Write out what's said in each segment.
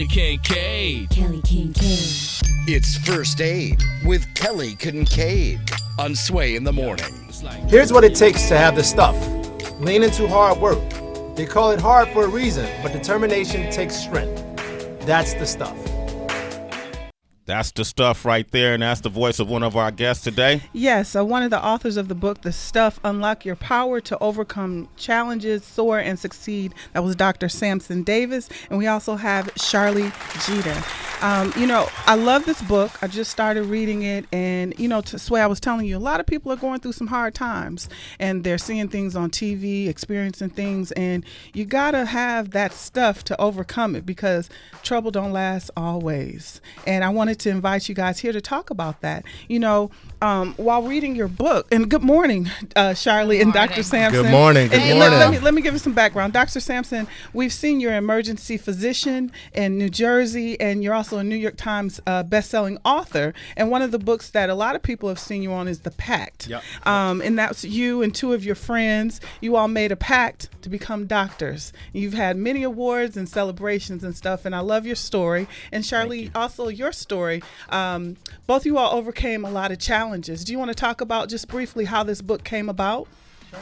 Kelly Kinkaid. Kelly Kinkaid. It's First Aid with Kelly Kinkaid on Sway in the Morning. Here's what it takes to have the stuff. Lean into hard work. They call it hard for a reason, but determination takes strength. That's the stuff. That's the stuff right there, and that's the voice of one of our guests today. Yes, one of the authors of the book, The Stuff, Unlock Your Power to Overcome Challenges, Soar, and Succeed. That was Dr. Sampson Davis, and we also have Sharlee Jeter. I love this book. I just started reading it, and, to Sway, I was telling you, a lot of people are going through some hard times, and they're seeing things on TV, experiencing things, and you got to have that stuff to overcome it because trouble don't last always. And I wanted to invite you guys here to talk about that. While reading your book, and good morning, Sharlee and Dr. Sampson. Good morning. Good morning. Let me give you some background. Dr. Sampson, we've seen you're an emergency physician in New Jersey, and you're also a New York Times best-selling author. And one of the books that a lot of people have seen you on is The Pact. Yep. And that's you and two of your friends. You all made a pact to become doctors. You've had many awards and celebrations and stuff, and I love your story. And Sharlee, also your story. Both you all overcame a lot of challenges. Do you want to talk about just briefly how this book came about? Sure.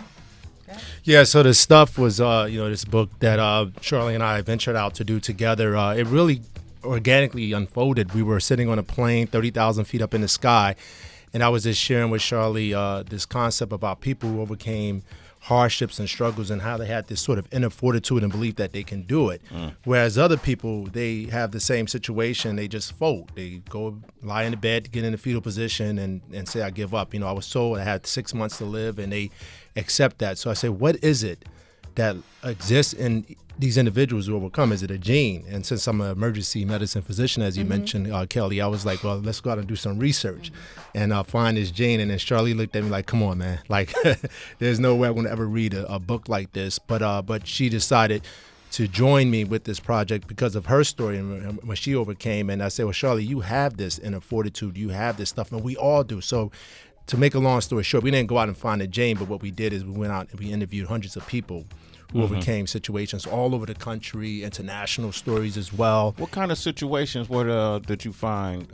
Okay. Yeah, so the stuff was, this book that Sharlee and I ventured out to do together. It really organically unfolded. We were sitting on a plane 30,000 feet up in the sky, and I was just sharing with Sharlee this concept about people who overcame hardships and struggles and how they had this sort of inner fortitude and belief that they can do it. Whereas other people, they have the same situation, they just fold. They go lie in the bed, get in the fetal position and say, I give up. I was told I had 6 months to live, and they accept that. So I say, what is it that exists in these individuals who overcome? Is it a gene? And since I'm an emergency medicine physician, as you mentioned, Kelly, I was like, well, let's go out and do some research and find this gene. And then Sharlee looked at me like, come on, man. Like, there's no way I'm going to ever read a book like this. But she decided to join me with this project because of her story and when she overcame. And I said, well, Sharlee, you have this inner fortitude. You have this stuff, and we all do. So to make a long story short, we didn't go out and find a gene, but what we did is we went out and we interviewed hundreds of people who overcame situations all over the country, international stories as well. What kind of situations did you find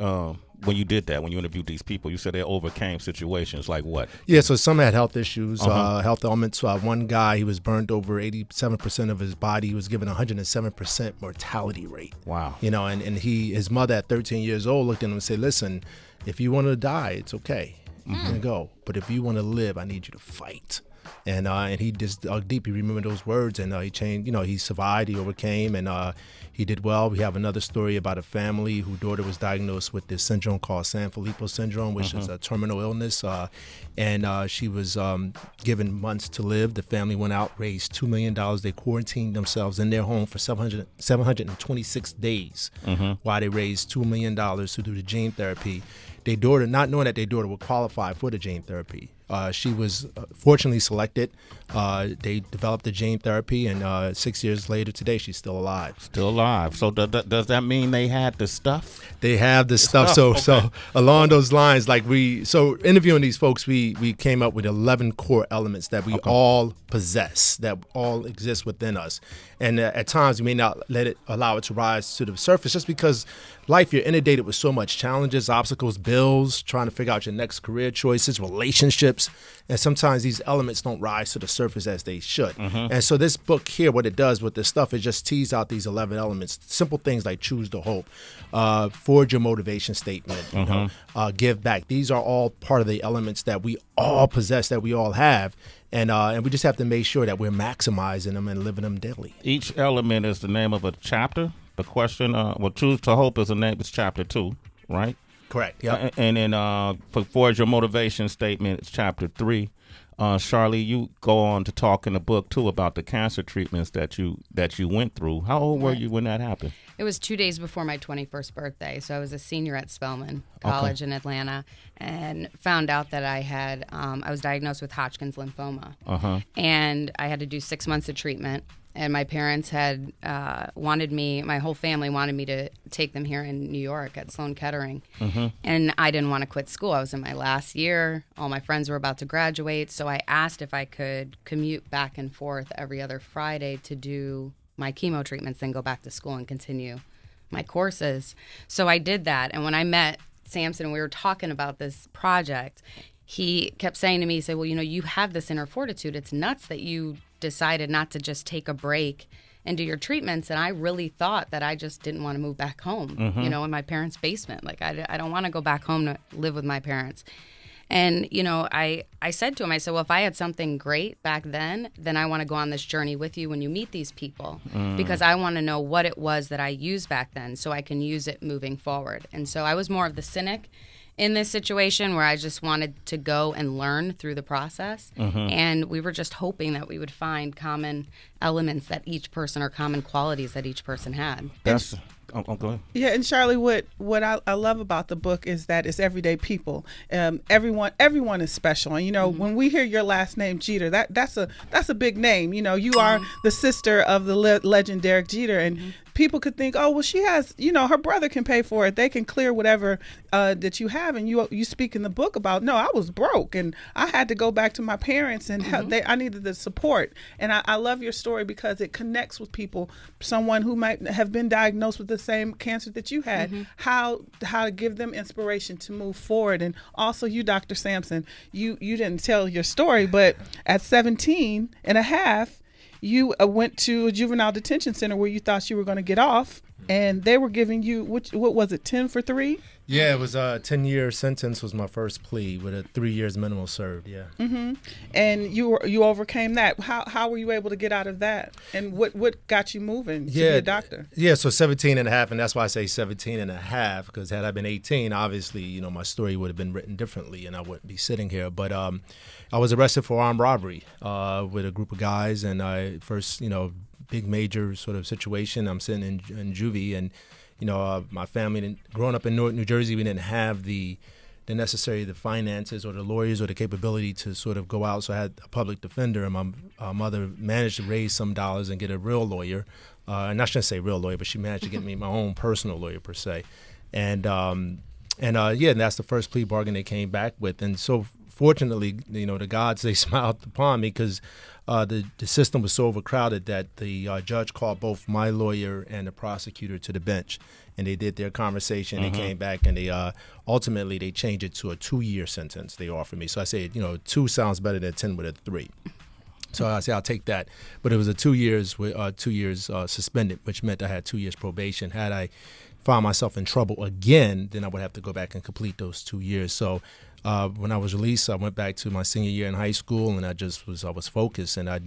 when you did that, when you interviewed these people? You said they overcame situations like what? Yeah, so some had health issues, health ailments. One guy, he was burned over 87% of his body. He was given 107% mortality rate. Wow. And his mother at 13 years old looked at him and said, listen, if you want to die, it's okay. You can go. But if you want to live, I need you to fight. And he just dug deep. He remembered those words, and he changed. He survived. He overcame, and he did well. We have another story about a family whose daughter was diagnosed with this syndrome called Sanfilippo Syndrome, which is a terminal illness. And she was given months to live. The family went out, raised $2 million. They quarantined themselves in their home for 726 days while they raised $2 million to do the gene therapy. Their daughter, not knowing that their daughter would qualify for the gene therapy, she was fortunately selected. They developed the gene therapy, and 6 years later today, she's still alive. Still alive. So does that mean they had the stuff? They have the stuff. So along those lines, interviewing these folks, we came up with 11 core elements that we all possess, that all exist within us. And at times, we may not allow it to rise to the surface just because life, you're inundated with so much challenges, obstacles, bills, trying to figure out your next career choices, relationships. And sometimes these elements don't rise to the surface as they should. And so this book here, what it does with this stuff is just tease out these 11 elements. Simple things like choose the hope, forge your motivation statement, give back. These are all part of the elements that we all possess, that we all have. And we just have to make sure that we're maximizing them and living them daily. Each element is the name of a chapter. The question, choose to hope is the name. It's chapter 2, right? Correct. Yeah. And then for forge your motivation statement, it's chapter 3. Sharlee, you go on to talk in the book too about the cancer treatments that you went through. How old were you when that happened? It was 2 days before my 21st birthday, so I was a senior at Spelman College in Atlanta, and found out that I was diagnosed with Hodgkin's lymphoma, and I had to do 6 months of treatment. And my parents had my whole family wanted me to take them here in New York at Sloan Kettering. And I didn't want to quit school. I was in my last year. All my friends were about to graduate. So I asked if I could commute back and forth every other Friday to do my chemo treatments, then go back to school and continue my courses. So I did that. And when I met Sampson and we were talking about this project, he kept saying to me, he said, well, you have this inner fortitude. It's nuts that you decided not to just take a break and do your treatments. And I really thought that I just didn't want to move back home, in my parents' basement. Like, I don't want to go back home to live with my parents. And, I said to him, I said, well, if I had something great back then I want to go on this journey with you when you meet these people, because I want to know what it was that I used back then so I can use it moving forward. And so I was more of the cynic in this situation, where I just wanted to go and learn through the process. And we were just hoping that we would find common elements that each person, or common qualities that each person had. That's go ahead. Yeah, and Sharlee, what I love about the book is that it's everyday people. Everyone is special. And when we hear your last name Jeter, that's a big name. You are the sister of the legend Derek Jeter, and people could think, oh, well, she has, her brother can pay for it. They can clear whatever that you have. And you speak in the book about, no, I was broke and I had to go back to my parents, and I needed the support. And I love your story because it connects with people, someone who might have been diagnosed with the same cancer that you had, how to give them inspiration to move forward. And also you, Dr. Sampson, you didn't tell your story, but at 17 and a half, you went to a juvenile detention center where you thought you were going to get off, and they were giving you, what was it, 10 for 3? Yeah, it was a 10-year sentence was my first plea with a 3 years minimum served, yeah. And you overcame that. How were you able to get out of that? And what got you moving to be a doctor? Yeah, so 17 and a half, and that's why I say 17 and a half, because had I been 18, obviously, my story would have been written differently and I wouldn't be sitting here. But I was arrested for armed robbery with a group of guys, and I first, big major sort of situation. I'm sitting in juvie, and my family, growing up in Newark, New Jersey, we didn't have the finances or the lawyers or the capability to sort of go out. So I had a public defender, and my mother managed to raise some dollars and get a real lawyer. And I shouldn't say real lawyer, but she managed to get me my own personal lawyer per se. And that's the first plea bargain they came back with. And so fortunately, the gods, they smiled upon me, because the system was so overcrowded that the judge called both my lawyer and the prosecutor to the bench, and they did their conversation. They came back, and they ultimately they changed it to a 2-year sentence they offered me. So I said, 2 sounds better than 10 with a 3. So I said, I'll take that. But it was a 2 years suspended, which meant I had 2 years probation. Had I found myself in trouble again, then I would have to go back and complete those 2 years. So when I was released, I went back to my senior year in high school, and I was focused, and I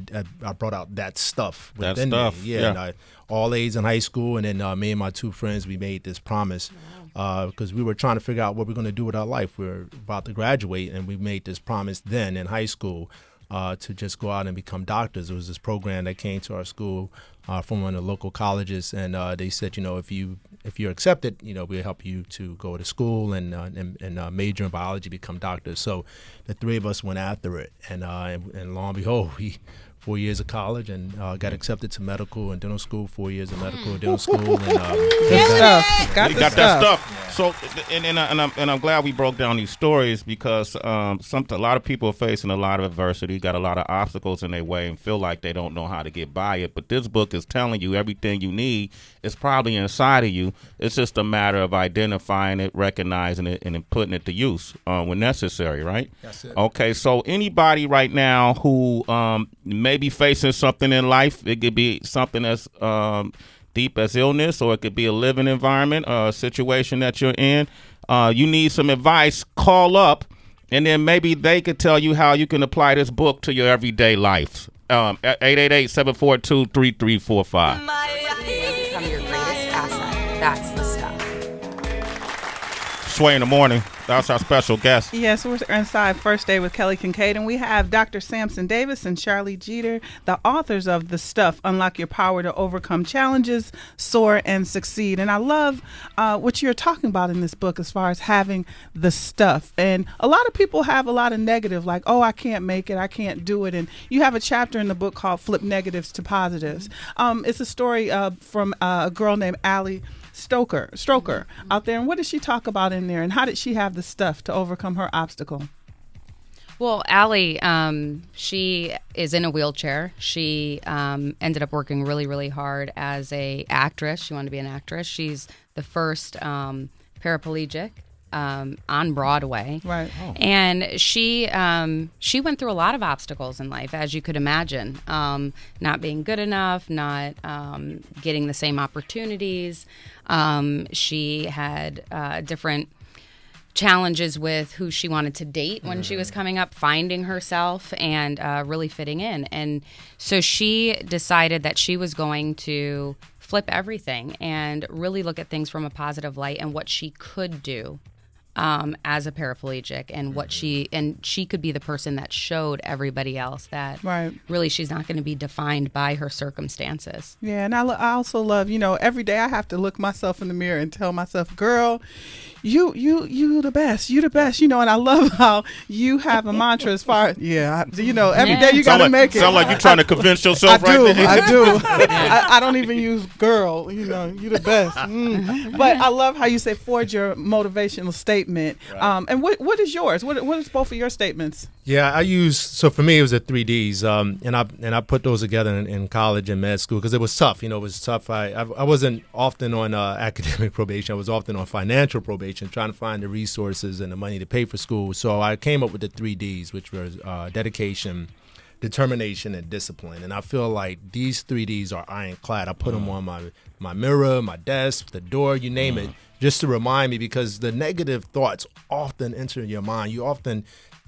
brought out that stuff within me. Yeah. And all A's in high school, and then me and my 2 friends, we made this promise because we were trying to figure out what we're going to do with our life. We were about to graduate, and we made this promise then in high school to just go out and become doctors. There was this program that came to our school from one of the local colleges, and they said, if you're accepted, we'll help you to go to school and major in biology, become doctors. So the 3 of us went after it, and lo and behold, we 4 years of college and got accepted to medical and dental school. 4 years of medical and dental school. And got that stuff. Yeah. So, and I'm glad we broke down these stories, because a lot of people are facing a lot of adversity, got a lot of obstacles in their way, and feel like they don't know how to get by it. But this book is telling you everything you need is probably inside of you. It's just a matter of identifying it, recognizing it, and then putting it to use when necessary, right? That's it. Okay, so anybody right now who may be facing something in life, it could be something as deep as illness, or it could be a living environment, a situation that you're in. You need some advice, call up, and then maybe they could tell you how you can apply this book to your everyday life. 888-742-3345. Become your greatest asset. That's the stuff. Sway in the morning. That's our special guest. Yes, we're inside First Day with Kelly Kinkaid, and we have Dr. Sampson Davis and Sharlee Jeter, the authors of The Stuff, Unlock Your Power to Overcome Challenges, Soar, and Succeed. And I love what you're talking about in this book as far as having the stuff. And a lot of people have a lot of negative, like, oh, I can't make it, I can't do it. And you have a chapter in the book called Flip Negatives to Positives. It's a story from a girl named Allie Stroker out there. And what did she talk about in there, and how did she have the stuff to overcome her obstacle? Well, Allie, she is in a wheelchair. She ended up working really, really hard as a actress. She wanted to be an actress. She's the first paraplegic on Broadway. Right. Oh. And she went through a lot of obstacles in life, as you could imagine. Not being good enough, not getting the same opportunities. She had different challenges with who she wanted to date when she was coming up, finding herself and really fitting in. And so she decided that she was going to flip everything and really look at things from a positive light and what she could do as a paraplegic, and what she could be the person that showed everybody else that really she's not going to be defined by her circumstances. Yeah, and I also love, every day I have to look myself in the mirror and tell myself, girl, you the best, and I love how you have a mantra as far as, every day you got to make it. Sound like you're trying to convince yourself I do. Yeah. I don't even use girl, you the best. But I love how you say forge your motivational statement. Right. And what is yours? What is both of your statements? Yeah, for me it was the 3Ds, and I put those together in college and med school because it was tough. It was tough. I wasn't often on academic probation. I was often on financial probation, trying to find the resources and the money to pay for school. So I came up with the 3Ds, which were dedication, determination, and discipline. And I feel like these 3Ds are ironclad. I put them on my mirror, my desk, the door, you name it, just to remind me, because the negative thoughts often enter your mind. You often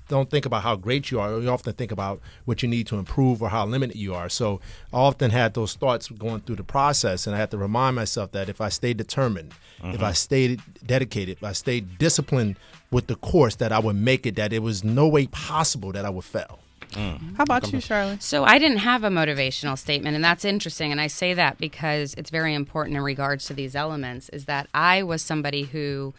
don't think about how great you are. You often think about what you need to improve or how limited you are. So I often had those thoughts going through the process, and I had to remind myself that if I stayed determined, if I stayed dedicated, if I stayed disciplined with the course, that I would make it, that it was no way possible that I would fail. How about you, Sharlee? So I didn't have a motivational statement, and that's interesting. And I say that because it's very important in regards to these elements, is that I was somebody who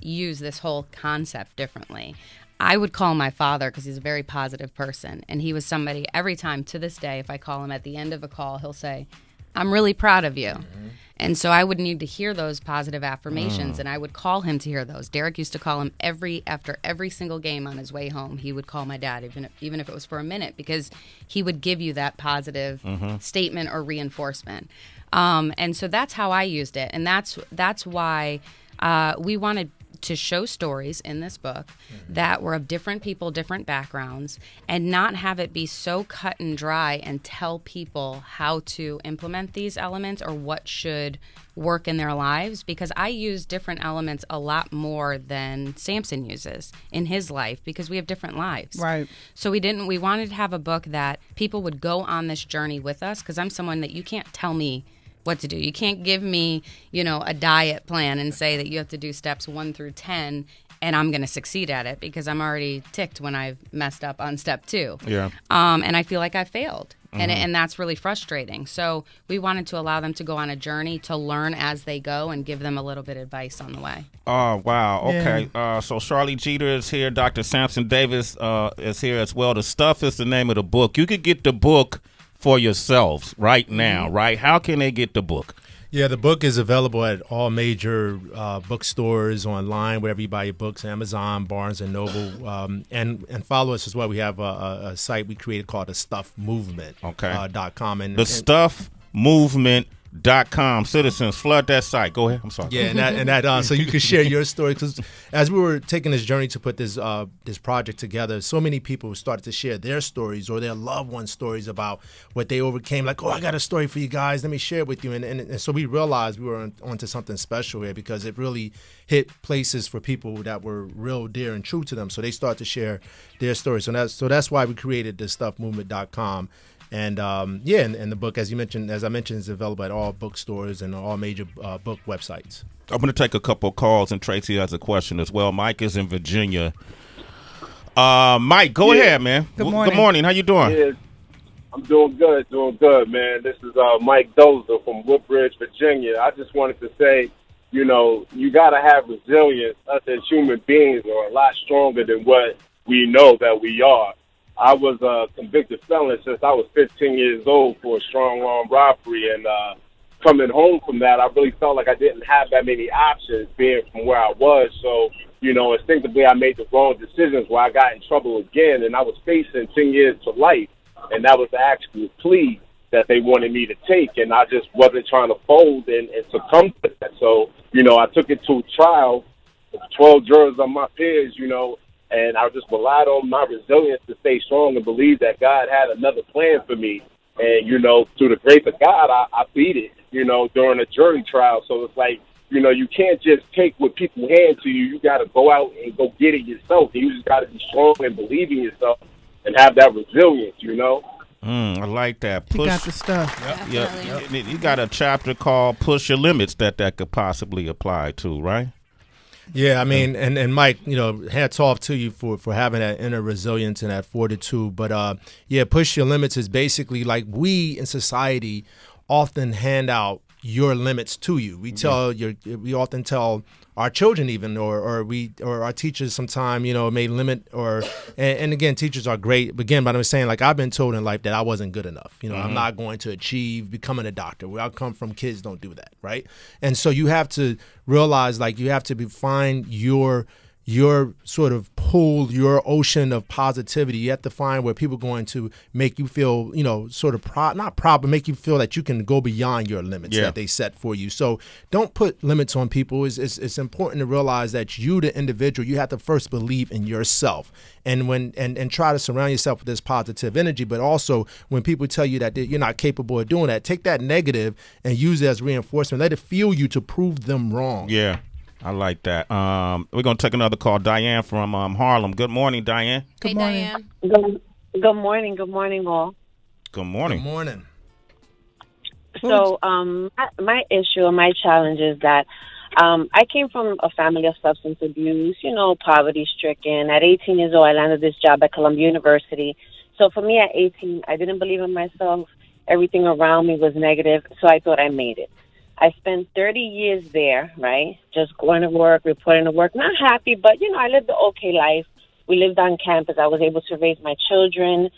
used this whole concept differently. I would call my father because he's a very positive person. And he was somebody, every time to this day, if I call him at the end of a call, he'll say, I'm really proud of you. And so I would need to hear those positive affirmations, and I would call him to hear those. Derek used to call him after every single game on his way home. He would call my dad, even if it was for a minute, because he would give you that positive statement or reinforcement. And so that's how I used it, and that's why we wanted to show stories in this book that were of different people, different backgrounds, and not have it be so cut and dry and tell people how to implement these elements or what should work in their lives, because I use different elements a lot more than Sampson uses in his life because we have different lives. Right. So we wanted to have a book that people would go on this journey with us, because I'm someone that you can't tell me what to do. You can't give me, a diet plan and say that you have to do steps 1 through 10 and I'm going to succeed at it, because I'm already ticked when I've messed up on step 2. Yeah. And I feel like I failed. And that's really frustrating. So we wanted to allow them to go on a journey to learn as they go and give them a little bit of advice on the way. Oh, wow. Okay. Yeah. So Sharlee Jeter is here. Dr. Sampson Davis is here as well. The Stuff is the name of the book. You could get the book for yourselves right now, right? How can they get the book? Yeah, the book is available at all major bookstores, online, wherever you buy your books, Amazon, Barnes & Noble, and follow us as well. We have a site we created called the Stuff Movement. .com. The Stuff Movement.com. Citizens, flood that site. Go ahead. I'm sorry. Yeah, and that so you can share your story, because as we were taking this journey to put this project together, so many people started to share their stories or their loved ones' stories about what they overcame. Like, I got a story for you guys. Let me share it with you. And so we realized we were onto something special here, because it really hit places for people that were real dear and true to them. So they started to share their stories. So that's why we created the StuffMovement.com. And and the book, as I mentioned, is available at all bookstores and all major book websites. I'm going to take a couple of calls, and Tracy has a question as well. Mike is in Virginia. Mike, go ahead, man. Good morning. Good morning. How you doing? Yeah, I'm doing good, man. This is Mike Dozer from Woodbridge, Virginia. I just wanted to say, you got to have resilience. Us as human beings are a lot stronger than what we know that we are. I was a convicted felon since I was 15 years old for a strong-arm robbery, and coming home from that, I really felt like I didn't have that many options being from where I was. So instinctively I made the wrong decisions where I got in trouble again, and I was facing 10 years to life, and that was the actual plea that they wanted me to take, and I just wasn't trying to fold and succumb to that. So, I took it to trial with 12 jurors on my peers, and I just relied on my resilience to stay strong and believe that God had another plan for me. And, through the grace of God, I beat it, during a jury trial. So it's like, you can't just take what people hand to you. You got to go out and go get it yourself. And you just got to be strong and believe in yourself and have that resilience, I like that. He got the stuff. Yep. You got a chapter called Push Your Limits that could possibly apply to, right? Yeah, I mean, and Mike, hats off to you for having that inner resilience and that fortitude. But push your limits is basically like we in society often hand out your limits to you. We we often tell our children even, or our teachers sometime, may limit and again, teachers are great. But again, but I'm saying, like, I've been told in life that I wasn't good enough. I'm not going to achieve becoming a doctor. Where I come from, kids don't do that, right? And so you have to realize, like, you have to find your sort of pool, your ocean of positivity. You have to find where people are going to make you feel, sort of but make you feel that you can go beyond your limits that they set for you. So don't put limits on people. It's important to realize that you, the individual, you have to first believe in yourself and try to surround yourself with this positive energy. But also, when people tell you that you're not capable of doing that, take that negative and use it as reinforcement. Let it fuel you to prove them wrong. Yeah. I like that. We're going to take another call. Diane from Harlem. Good morning, Diane. Good morning. Diane. Good morning. Good morning, all. Good morning. Good morning. So my issue and my challenge is that I came from a family of substance abuse, poverty-stricken. At 18 years old, I landed this job at Columbia University. So for me at 18, I didn't believe in myself. Everything around me was negative, so I thought I made it. I spent 30 years there, right, just going to work, reporting to work, not happy, but, I lived an okay life. We lived on campus. I was able to raise my children.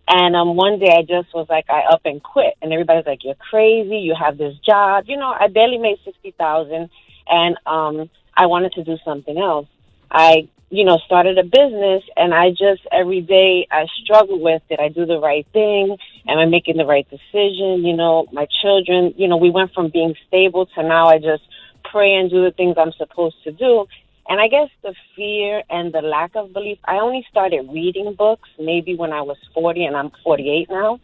And one day I just was like, I up and quit. And everybody's like, you're crazy. You have this job. I barely made $60,000, and I wanted to do something else. I started a business, and I just every day I struggle with, did I do the right thing? Am I making the right decision? My children, we went from being stable to now I just pray and do the things I'm supposed to do. And I guess the fear and the lack of belief, I only started reading books maybe when I was 40, and I'm 48 now.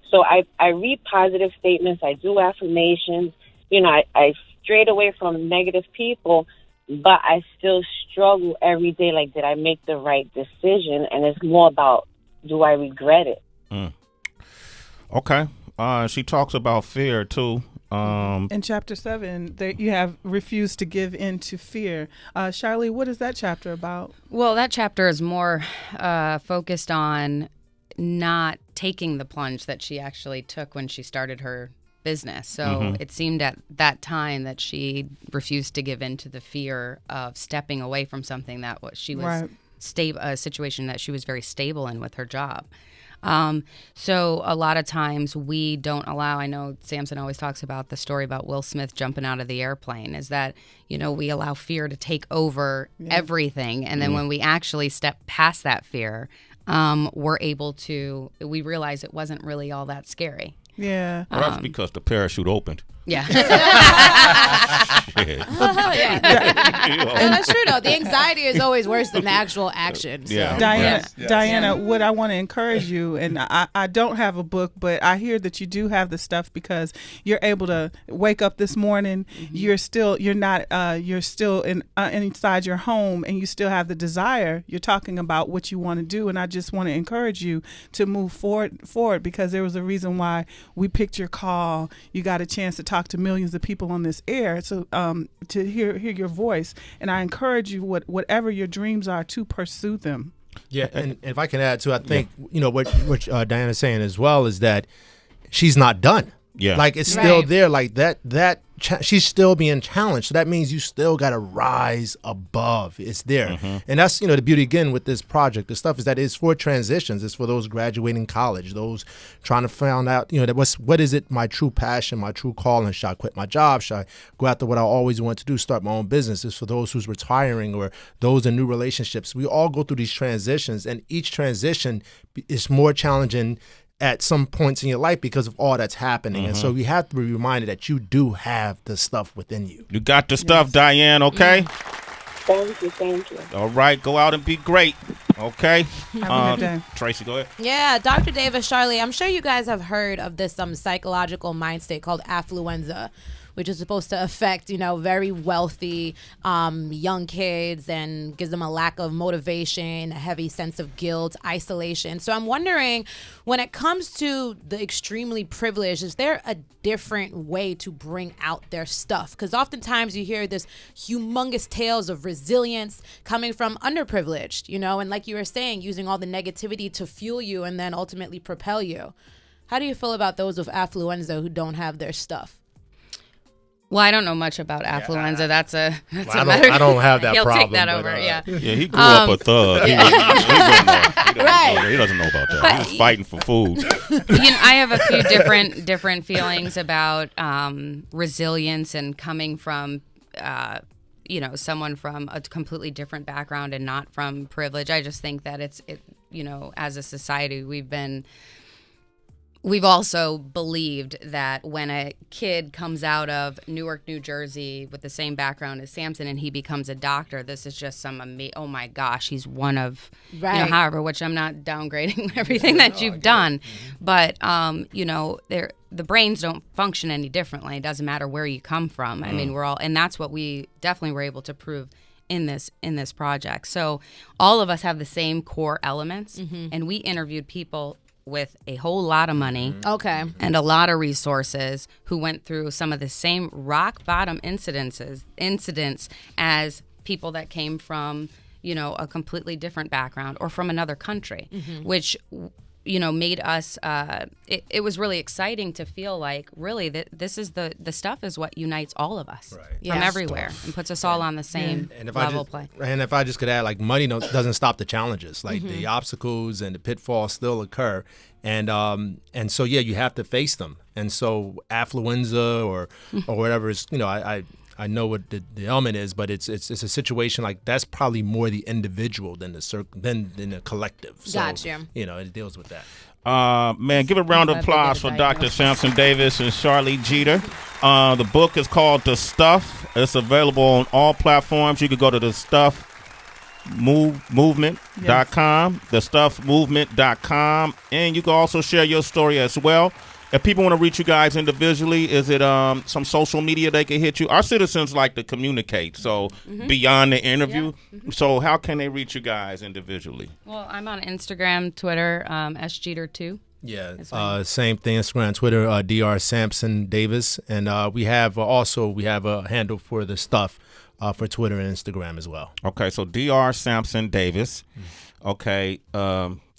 So I read positive statements. I do affirmations. I strayed away from negative people. But I still struggle every day, like, did I make the right decision? And it's more about, do I regret it? Okay. She talks about fear, too. In Chapter 7, you have refused to give in to fear. Sharlee, what is that chapter about? Well, that chapter is more focused on not taking the plunge that she actually took when she started her business. So it seemed at that time that she refused to give in to the fear of stepping away from something that she was a situation that she was very stable in with her job. So a lot of times we don't allow, I know Sampson always talks about the story about Will Smith jumping out of the airplane, is that, we allow fear to take over everything. And then when we actually step past that fear, we realize it wasn't really all that scary. Yeah. Well, that's because the parachute opened. Yeah. And that's true, though. The anxiety is always worse than the actual action. So. Yeah. Diana, what I want to encourage you, and I don't have a book, but I hear that you do have the stuff because you're able to wake up this morning. You're still inside your home, and you still have the desire. You're talking about what you want to do, and I just want to encourage you to move forward because there was a reason why we picked your call. You got a chance to talk to millions of people on this air, so to hear your voice, and I encourage you, whatever your dreams are, to pursue them. Yeah, and if I can add to, I think what Diana's saying as well is that she's not done. Yeah. Like it's still there. Like she's still being challenged. So that means you still got to rise above. It's there. And that's, the beauty again with this project. The stuff is that it's for transitions. It's for those graduating college, those trying to find out, that what is it, my true passion, my true calling? Should I quit my job? Should I go after what I always want to do, start my own business? It's for those who's retiring or those in new relationships. We all go through these transitions, and each transition is more challenging at some points in your life because of all that's happening. And so you have to be reminded that you do have the stuff within you. You got the stuff, Diane, okay? Thank you. All right, go out and be great, okay? Have a good day. Tracy, go ahead. Yeah, Dr. Davis, Sharlee, I'm sure you guys have heard of this psychological mind state called Affluenza, which is supposed to affect, very wealthy young kids and gives them a lack of motivation, a heavy sense of guilt, isolation. So I'm wondering, when it comes to the extremely privileged, is there a different way to bring out their stuff? Because oftentimes you hear this humongous tales of resilience coming from underprivileged, and like you were saying, using all the negativity to fuel you and then ultimately propel you. How do you feel about those with affluenza who don't have their stuff? Well, I don't know much about affluenza. I don't have that He'll problem. Take that over. Yeah, he grew up a thug. He doesn't know about that. He was fighting for food. I have a few different feelings about resilience and coming from, someone from a completely different background and not from privilege. I just think that as a society, we've also believed that when a kid comes out of Newark, New Jersey with the same background as Sampson and he becomes a doctor, this is just oh my gosh, he's one of, however, which I'm not downgrading everything that you've done. But, the brains don't function any differently. It doesn't matter where you come from. I mean, and that's what we definitely were able to prove in this project. So all of us have the same core elements, and we interviewed people with a whole lot of money and a lot of resources who went through some of the same rock bottom incidents as people that came from, a completely different background or from another country, which, made us, it was really exciting to feel like really that this is the stuff is what unites all of us from everywhere and puts us all on the same level play. And if I just could add, like money doesn't stop the challenges, like the obstacles and the pitfalls still occur. And so, you have to face them. And so affluenza or whatever is, I know what the element is, but it's a situation like that's probably more the individual than the collective. So, gotcha. It deals with that. Man, give a round of applause for Dr. Sampson Davis and Sharlee Jeter. The book is called The Stuff. It's available on all platforms. You can go to thestuffmovement.com, thestuffmovement.com, and you can also share your story as well. If people want to reach you guys individually, is it some social media they can hit you? Our citizens like to communicate, so beyond the interview. So how can they reach you guys individually? Well, I'm on Instagram, Twitter, sjeter2. Yeah, same thing. Instagram, Twitter, Dr. Sampson Davis, and we have a handle for the stuff for Twitter and Instagram as well. Okay, so Dr. Sampson Davis. Okay.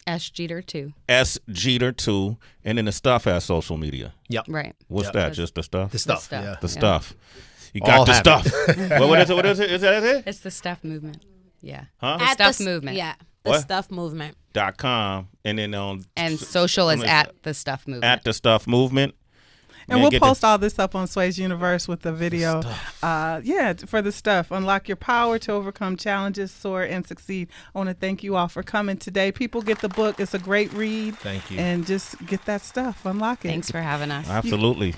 sjeter2. sjeter2, and then the stuff has social media. Yep. Right. What's that? Just the stuff? The stuff. The stuff. You got the stuff. What is it? What is it? Is that it? It's the stuff movement. Yeah. Huh? The stuff movement. Yeah. The stuff movement.com, and then on social is at the stuff movement. At the stuff movement. And we'll post all this up on Sway's Universe with the video. For the stuff. Unlock your power to overcome challenges, soar, and succeed. I want to thank you all for coming today. People, get the book. It's a great read. Thank you. And just get that stuff. Unlock it. Thanks for having us. Absolutely.